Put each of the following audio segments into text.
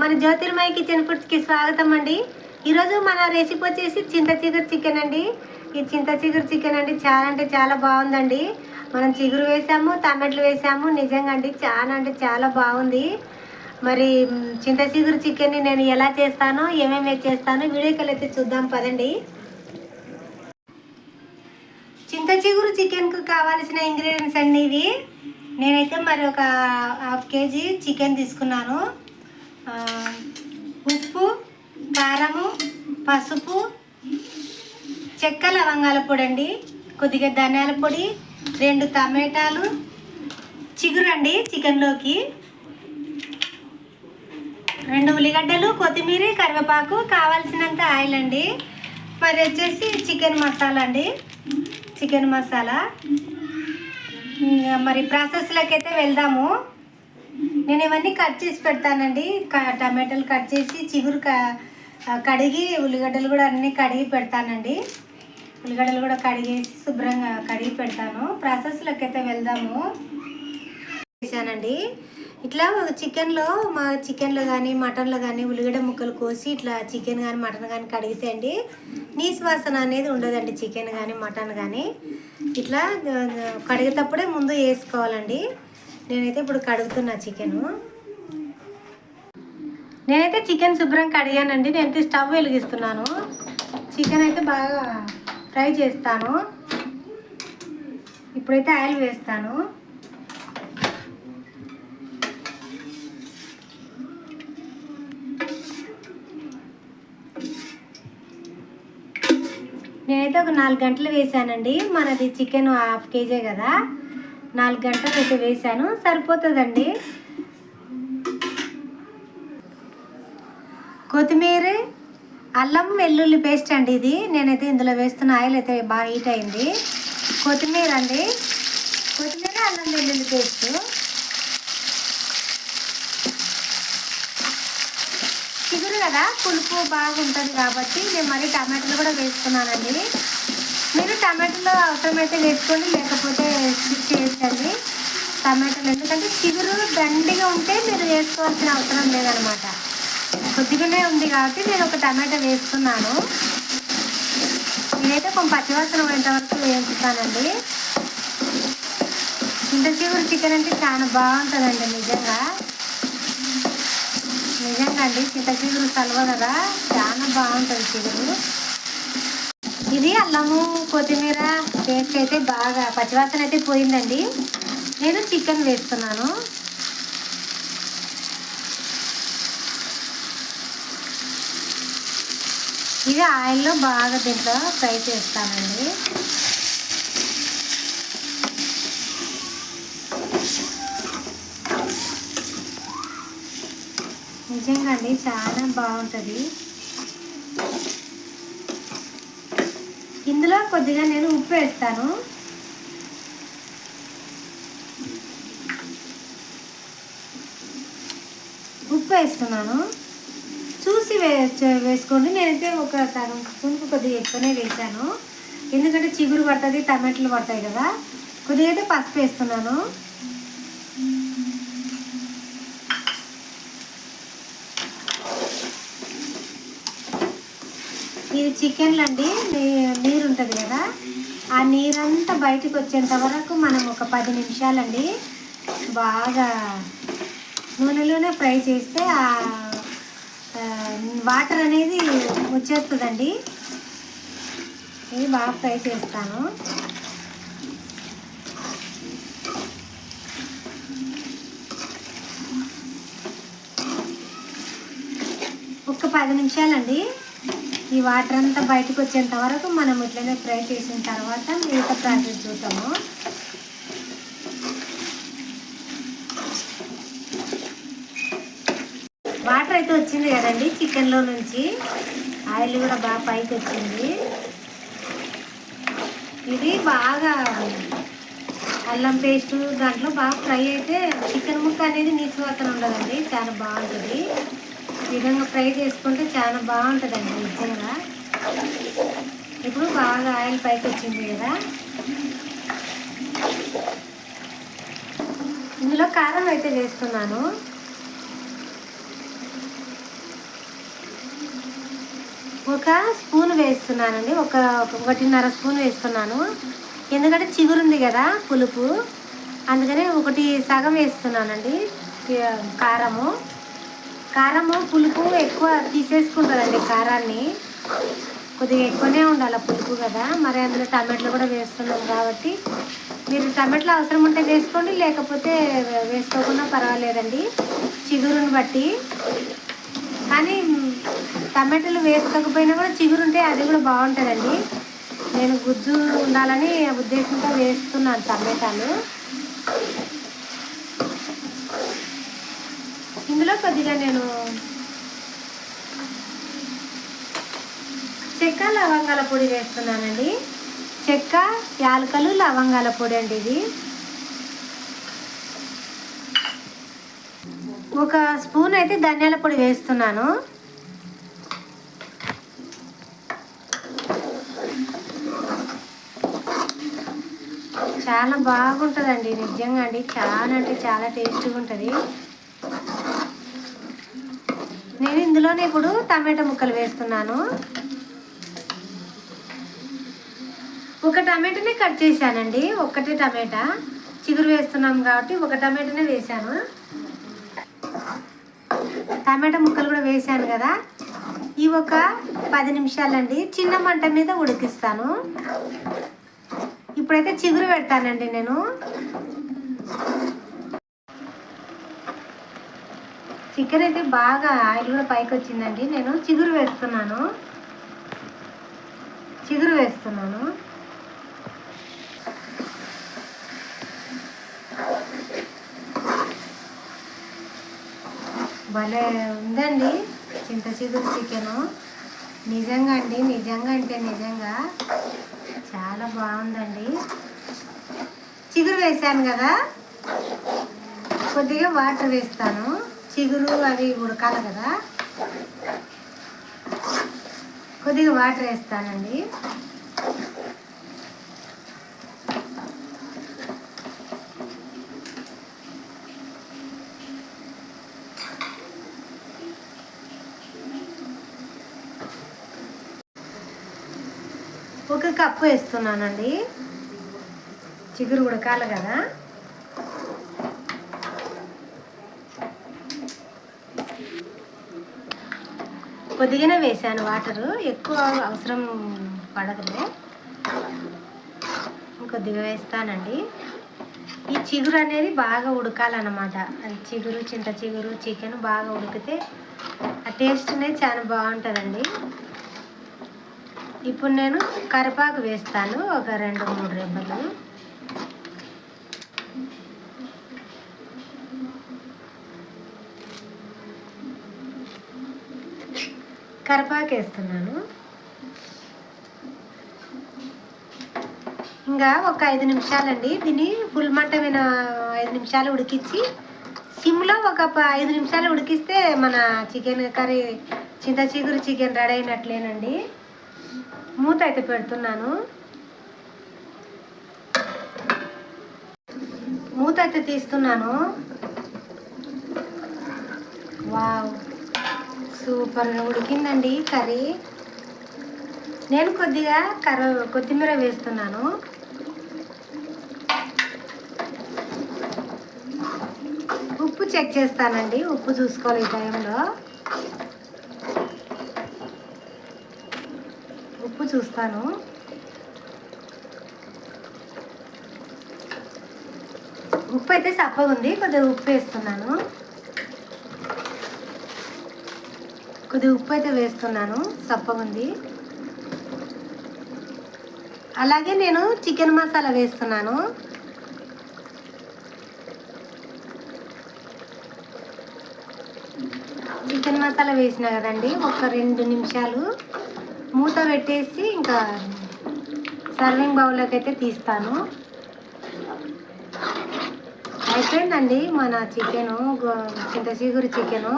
మన జ్యోతిర్మయి కిచెన్ ఫుడ్స్కి స్వాగతం అండి. ఈరోజు మన రెసిపీ వచ్చేసి చింత చిగురు చికెన్ అండి. ఈ చింత చిగురు చికెన్ అండి చాలా అంటే చాలా బాగుందండి. మనం చిగురు వేసాము, టమాటాలు వేసాము. నిజంగా అండి చాలా అంటే చాలా బాగుంది. మరి చింత చిగురు చికెన్ని నేను ఎలా చేస్తానో, ఏమేమి చేస్తానో వీడియోకి అయితే చూద్దాం పదండి. చింత చిగురు చికెన్కు కావాల్సిన ఇంగ్రీడియంట్స్ అండి ఇవి. నేనైతే మరి ఒక హాఫ్ కేజీ చికెన్ తీసుకున్నాను. ఉప్పు, కారము, పసుపు, చెక్క లవంగాల పొడి అండి, కొద్దిగా ధనియాల పొడి, 2 టమాటాలు, చిగురు అండి చికెన్లోకి, 2 ఉల్లిగడ్డలు, కొత్తిమీర, కరివేపాకు, కావాల్సినంత ఆయిల్ అండి. మరి వచ్చేసి చికెన్ మసాలా అండి, చికెన్ మసాలా. మరి ప్రాసెస్లోకి అయితే వెళ్దాము. నేను ఇవన్నీ కట్ చేసి పెడతానండి. టమాటాలు కట్ చేసి, చిగురు కడిగి, ఉల్లిగడ్డలు కూడా అన్నీ కడిగి పెడతానండి. ఉల్లిగడ్డలు కూడా కడిగేసి శుభ్రంగా కడిగి పెడతాను. ప్రాసెస్లోకి అయితే వెళ్దాము. చేశానండి ఇట్లా చికెన్లో కానీ మటన్లో కానీ ఉల్లిగడ్డ ముక్కలు కోసి ఇట్లా చికెన్ కానీ మటన్ కానీ కడిగితే అండి నీసు వాసన అనేది ఉండదండి. చికెన్ కానీ మటన్ కానీ ఇట్లా కడిగేటప్పుడే ముందు వేసుకోవాలండి. నేనైతే ఇప్పుడు కడుగుతున్నా చికెను. నేనైతే చికెన్ శుభ్రం కడిగానండి. నేనైతే స్టవ్ వెలిగిస్తున్నాను. చికెన్ అయితే బాగా ఫ్రై చేస్తాను. ఇప్పుడైతే ఆయిల్ వేస్తాను. నేనైతే ఒక 4 గంటలు వేసానండి. మనది చికెన్ హాఫ్ కేజీ కదా, 4 గంటలు అయితే వేసాను, సరిపోతుందండి. కొత్తిమీర, అల్లం వెల్లుల్లి పేస్ట్ అండి ఇది. నేనైతే ఇందులో వేస్తున్న ఆయిల్ అయితే బాగా హీట్ అయింది. కొత్తిమీర అండి, కొత్తిమీర, అల్లం వెల్లుల్లి పేస్ట్. చిగురు కదా, పులుపు బాగుంటుంది కాబట్టి నేను మరి టమాటాలు కూడా వేసుకున్నానండి. మీరు టమాటాలు అవసరమైతే వేసుకోండి, లేకపోతే స్కిప్ చేయొచ్చండి టమాటాలు. ఎందుకంటే చిగురు దండిగా ఉంటే మీరు వేసుకోవాల్సిన అవసరం లేదనమాట. కొద్దిగానే ఉంది కాబట్టి నేను ఒక టమాటా వేసుకున్నాను. నేనైతే కొంచెం పచ్చివాసన పోయేంతవరకు వేయించుతానండి. చింత చిగురు చికెన్ అంటే చాలా బాగుంటుందండి. నిజంగా అండి, చింత చిగురు సలవ కదా, చాలా బాగుంటుంది చిగురు. ఇది అల్లము కొత్తిమీర పేస్ట్ అయితే బాగా పచ్చివాసన అయితే పోయిందండి. నేను చికెన్ వేస్తున్నాను. ఇది ఆయిల్లో బాగా దీంట్లో ఫ్రై చేస్తానండి. నిజంగా అండి చాలా బాగుంటుంది. ఇందులో కొద్దిగా నేను ఉప్పు వేస్తాను. ఉప్పు వేస్తున్నాను, చూసి వేసుకోండి. నేనైతే ఒక సగం స్పూన్కు కొద్దిగా ఎక్కువనే వేసాను. ఎందుకంటే చిగురు పడుతుంది, టమాటాలు పడతాయి కదా. కొద్దిగా అయితే పసుపు వేస్తున్నాను. ఇది చికెన్లో అండి నీరు ఉంటుంది కదా, ఆ నీరంతా బయటకు వచ్చేంత వరకు మనం ఒక 10 నిమిషాలండి బాగా నూనెలోనే ఫ్రై చేస్తే ఆ వాటర్ అనేది వచ్చేస్తుందండి. ఇది బాగా ఫ్రై చేస్తాను. ఒక 10 నిమిషాలండి ఈ వాటర్ అంతా బయటకు వచ్చేంత వరకు మనం ఇట్లనే ఫ్రై చేసిన తర్వాత మిగతా ప్రాసెస్ చూద్దాము. వాటర్ అయితే వచ్చింది కదండి చికెన్లో నుంచి, ఆయిల్ కూడా బాగా పైకి వచ్చింది. ఇది బాగా అల్లం పేస్టు దాంట్లో బాగా ఫ్రై అయితే చికెన్ ముక్క అనేది నీసు వాసన ఉండదండి, చాలా బాగుంటుంది. ఈ విధంగా ఫ్రై చేసుకుంటే చాలా బాగుంటుందండి నిజంగా. ఇప్పుడు బాగా ఆయిల్ పైకి వచ్చింది కదా, ఇందులో కారం అయితే వేస్తున్నాను. ఒక స్పూన్ వేస్తున్నానండి, ఒకటిన్నర స్పూన్ వేస్తున్నాను. ఎందుకంటే చిగురు ఉంది కదా పులుపు, అందుకని ఒకటి సగం వేస్తున్నానండి. కారము పులుపు ఎక్కువ తీసేసుకుంటుందండి కారాన్ని, కొద్దిగా ఎక్కువనే ఉండాలి పులుపు కదా. మరి అందులో టమాటాలు కూడా వేస్తున్నాం కాబట్టి మీరు టమాటాలు అవసరం ఉంటే వేసుకోండి, లేకపోతే వేసుకోకుండా పర్వాలేదండి చిగురుని బట్టి. కానీ టమాటాలు వేసుకోకపోయినా కూడా చిగురు ఉంటే అది కూడా బాగుంటుందండి. నేను గుజ్జు ఉండాలని ఉద్దేశంతో వేస్తున్నాను టమాటాలు. ఇందులో కొద్దిగా నేను చెక్క లవంగాల పొడి వేస్తున్నానండి. చెక్క, యాలకలు, లవంగాల పొడి అండి ఇది. ఒక స్పూన్ అయితే ధనియాల పొడి వేస్తున్నాను. చాలా బాగుంటుందండి నిజంగా అండి, చాలా అంటే చాలా టేస్టీగా ఉంటుంది. నేను ఇందులోనే ఇప్పుడు టమాటా ముక్కలు వేస్తున్నాను. ఒక టమాటానే కట్ చేశానండి, ఒక్కటే టమాటా, చిగురు వేస్తున్నాం కాబట్టి ఒక టమాటానే వేసాను. టమాటా ముక్కలు కూడా వేసాను కదా. ఇవి ఒక 10 నిమిషాలండి చిన్న మంట మీద ఉడికిస్తాను. ఇప్పుడైతే చిగురు పెడతానండి నేను. చికెన్ అయితే బాగా ఆయిల్ కూడా పైకి వచ్చిందండి. నేను చిగురు వేస్తున్నాను. భలే ఉందండి చింత చిగురు చికెను. నిజంగా చాలా బాగుందండి. చిగురు వేసాను కదా, కొద్దిగా వాటర్ వేస్తాను. చిగురు అవి ఉడకాలి కదా, కొద్దిగా వాటర్ వేస్తానండి. ఒక కప్పు వేస్తున్నానండి, చిగురు ఉడకాలి కదా. కొద్దిగానే వేసాను వాటరు, ఎక్కువ అవసరం పడదులే, కొద్దిగా వేస్తానండి. ఈ చిగురు అనేది బాగా ఉడకాలన్నమాట. అది చిగురు, చింత చిగురు చికెన్ బాగా ఉడికితే ఆ టేస్ట్ అనేది చాలా బాగుంటుందండి. ఇప్పుడు నేను కరివేపాకు వేస్తాను, ఒక 2-3 రెబ్బలు. కరివేపాకు వేస్తున్నాను. ఇంకా ఒక 5 నిమిషాలండి, దీన్ని ఫుల్ మంట మీద 5 నిమిషాలు ఉడికించి సిమ్లో ఒక 5 నిమిషాలు ఉడికిస్తే మన చికెన్ కర్రీ, చింత చిగురు చికెన్ రెడీ అయినట్లేనండి. మూత అయితే పెడుతున్నాను. మూత అయితే తీస్తున్నాను. వావ్, సూపర్గా ఉడికిందండి కర్రీ. నేను కొద్దిగా కొత్తిమీర వేస్తున్నాను. ఉప్పు చెక్ చేస్తానండి, ఉప్పు చూసుకోవాలి ఈ టైంలో. ఉప్పు చూస్తాను. ఉప్పు అయితే సప్పగా ఉంది, కొద్దిగా ఉప్పు వేస్తున్నాను. సప్పగా ఉంది. అలాగే నేను చికెన్ మసాలా వేస్తున్నాను. చికెన్ మసాలా వేసిన కదండి, ఒక 2 నిమిషాలు మూత పెట్టేసి ఇంకా సర్వింగ్ బౌల్లోకి అయితే తీస్తాను. అయిపోయిందండి మన చికెను, చింత చిగురు చికెను.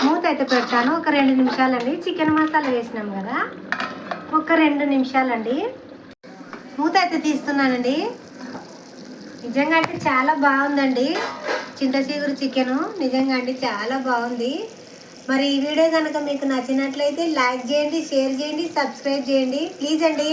మూత అయితే పెడతాను, ఒక 2 నిమిషాలండి. చికెన్ మసాలా వేసినాం కదా, ఒక 2 నిమిషాలండి. మూత అయితే తీస్తున్నానండి. నిజంగా అంటే చాలా బాగుందండి చింత చిగురు చికెను. నిజంగా అండి చాలా బాగుంది. మరి ఈ వీడియో కనుక మీకు నచ్చినట్లయితే లైక్ చేయండి, షేర్ చేయండి, సబ్స్క్రైబ్ చేయండి ప్లీజ్ అండి.